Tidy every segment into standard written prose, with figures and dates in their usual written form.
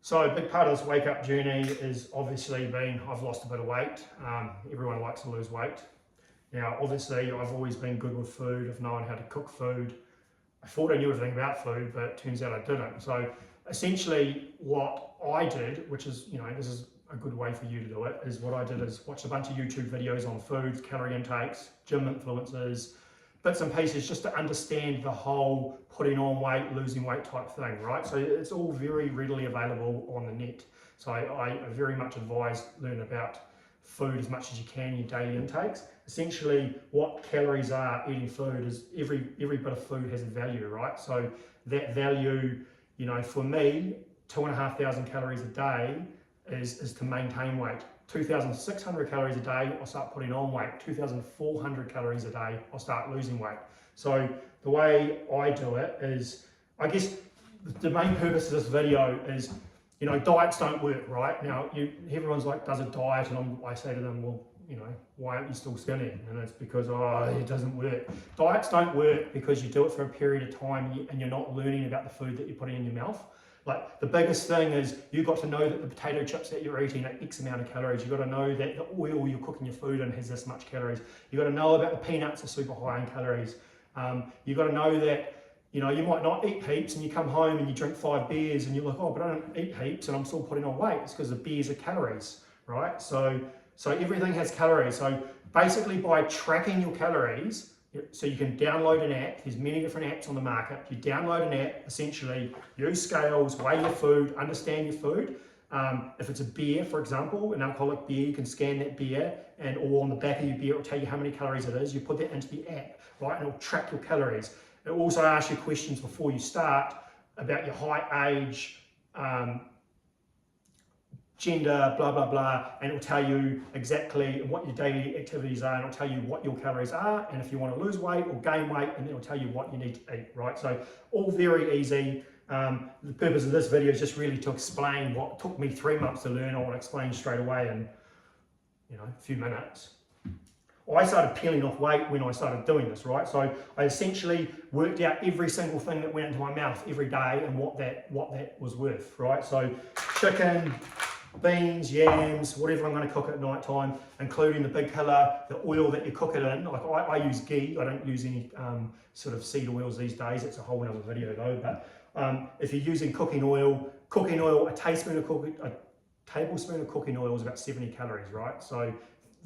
So a big part of this wake up journey is obviously been, I've lost a bit of weight. Everyone likes to lose weight. Now, obviously I've always been good with food. I've known how to cook food. I thought I knew everything about food, but it turns out I didn't. So essentially what I did, which is, this is a good way for you to do it, is what I did is watch a bunch of YouTube videos on foods, calorie intakes, gym influences, bits and pieces, just to understand the whole putting on weight, losing weight type thing, right? So it's all very readily available on the net. So I very much advise learn about food as much as you can, your daily intakes. Essentially, what calories are eating food is every bit of food has a value, right? So that value, for me, 2,500 calories a day is to maintain weight. 2,600 calories a day, I'll start putting on weight. 2,400 calories a day, I'll start losing weight. So the way I do it is, I guess the main purpose of this video is, diets don't work, right? Now, everyone's like, does a diet? And I say to them, well, why aren't you still skinny? And it's because, it doesn't work. Diets don't work because you do it for a period of time and you're not learning about the food that you're putting in your mouth. Like, the biggest thing is you've got to know that the potato chips that you're eating are X amount of calories. You've got to know that the oil you're cooking your food in has this much calories. You've got to know about the peanuts are super high in calories. You've got to know that, you might not eat heaps and you come home and you drink 5 beers and you're like, oh, but I don't eat heaps and I'm still putting on weight. It's because the beers are calories, right? So everything has calories. So basically by tracking your calories, so you can download an app. There's many different apps on the market. You download an app, essentially use scales, weigh your food, understand your food. If it's a beer, for example, an alcoholic beer, you can scan that beer or on the back of your beer, it'll tell you how many calories it is. You put that into the app, right? And it'll track your calories. It will also ask you questions before you start about your height, age, gender, blah, blah, blah, and it will tell you exactly what your daily activities are, and it'll tell you what your calories are, and if you want to lose weight or gain weight, and it'll tell you what you need to eat, right? So all very easy. The purpose of this video is just really to explain what took me 3 months to learn. I want to explain straight away in, a few minutes. I started peeling off weight when I started doing this, right? So I essentially worked out every single thing that went into my mouth every day and what that was worth, right? So chicken, beans, yams, whatever I'm going to cook at night time, including the big killer, the oil that you cook it in. Like I use ghee. I don't use any sort of seed oils these days. It's a whole other video though. But if you're using cooking oil, a tablespoon of cooking oil is about 70 calories, right? So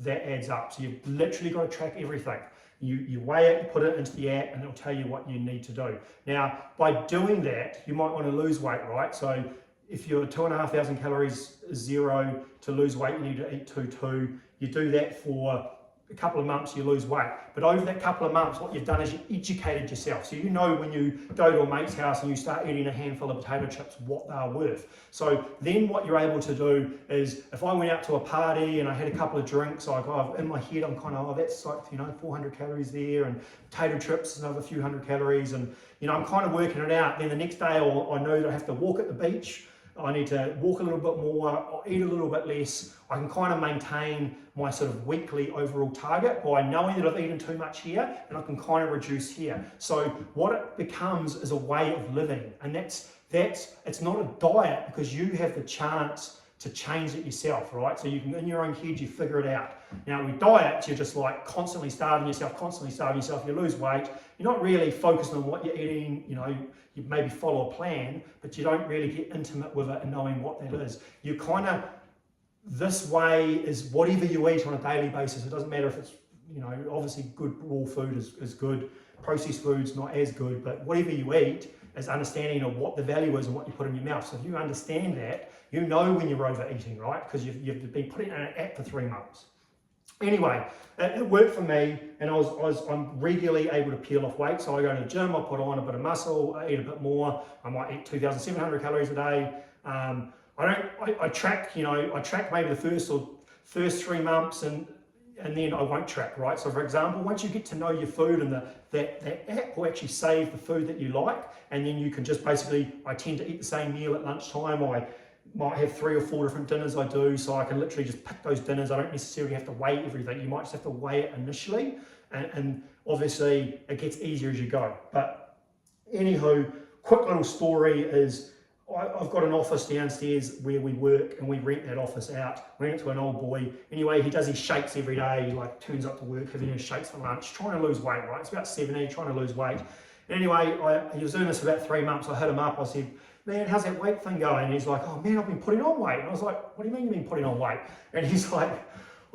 that adds up. So you've literally got to track everything. You weigh it, you put it into the app, and it'll tell you what you need to do. Now, by doing that, you might want to lose weight, right? So if you're 2,500 calories zero, to lose weight, you need to eat 2,2. You do that for a couple of months, you lose weight. But over that couple of months, what you've done is you educated yourself. So when you go to a mate's house and you start eating a handful of potato chips, what they're worth. So then what you're able to do is, if I went out to a party and I had a couple of drinks, in my head, I'm kind of, that's like, 400 calories there, and potato chips is another few hundred calories. And, I'm kind of working it out. Then the next day, I know that I have to walk at the beach. I need to walk a little bit more, or eat a little bit less. I can kind of maintain my sort of weekly overall target by knowing that I've eaten too much here, and I can kind of reduce here. So what it becomes is a way of living, and it's not a diet, because you have the chance to change it yourself, right? So you can, in your own head, you figure it out. Now with diets, you're just like constantly starving yourself, you lose weight, you're not really focused on what you're eating, you maybe follow a plan, but you don't really get intimate with it and knowing what that is. You kind of, this way is whatever you eat on a daily basis. It doesn't matter if it's, obviously good raw food is good, processed food's not as good, but whatever you eat is understanding of what the value is and what you put in your mouth. So if you understand that, you know when you're overeating, right? Because you've been putting it in an app for 3 months. Anyway, it worked for me, and I'm regularly able to peel off weight. So I go to the gym, I put on a bit of muscle, I eat a bit more. I might eat 2,700 calories a day. I track maybe the first 3 months, and then I won't track, right? So for example, once you get to know your food, and that app will actually save the food that you like, and then you can just basically, I tend to eat the same meal at lunchtime. I might have 3 or 4 different dinners I do, so I can literally just pick those dinners. I don't necessarily have to weigh everything. You might just have to weigh it initially, and obviously it gets easier as you go. But anywho, quick little story is, I've got an office downstairs where we work, and we rent that office out. Rent it to an old boy. Anyway, he does his shakes every day. He like turns up to work, having his shakes for lunch, trying to lose weight, right? It's about 70, trying to lose weight. And anyway, he was doing this for about 3 months. I hit him up. I said, man, how's that weight thing going? And he's like, oh man, I've been putting on weight. And I was like, what do you mean you've been putting on weight? And he's like,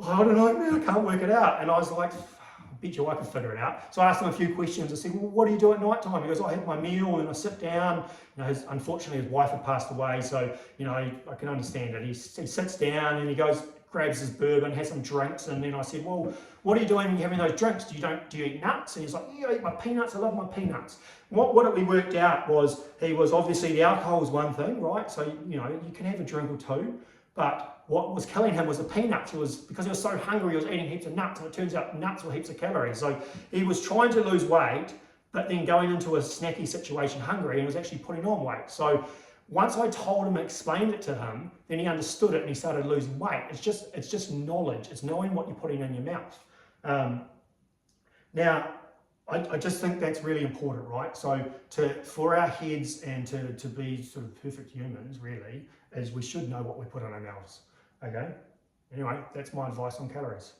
oh, I don't know, man, I can't work it out. And I was like, I bet you I could figure it out. So I asked him a few questions. I said, well, what do you do at night time? He goes, I have my meal and I sit down. You know, unfortunately, his wife had passed away, so you know, I can understand it. He sits down and he goes, grabs his bourbon, has some drinks, and then I said, well, what are you doing when you're having those drinks? Do you eat nuts? And he's like, yeah, I eat my peanuts. I love my peanuts. What we worked out was he was obviously, the alcohol was one thing, right? So you know, you can have a drink or two, but what was killing him was the peanuts. He was, because he was so hungry, he was eating heaps of nuts, and it turns out nuts were heaps of calories. So he was trying to lose weight, but then going into a snacky situation hungry, and was actually putting on weight. So once I told him and explained it to him, then he understood it and he started losing weight. It's just knowledge. It's knowing what you're putting in your mouth. Now, I just think that's really important, right? So for our heads and to be sort of perfect humans, really, is we should know what we put in our mouths. Okay? Anyway, that's my advice on calories.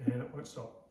And it won't stop.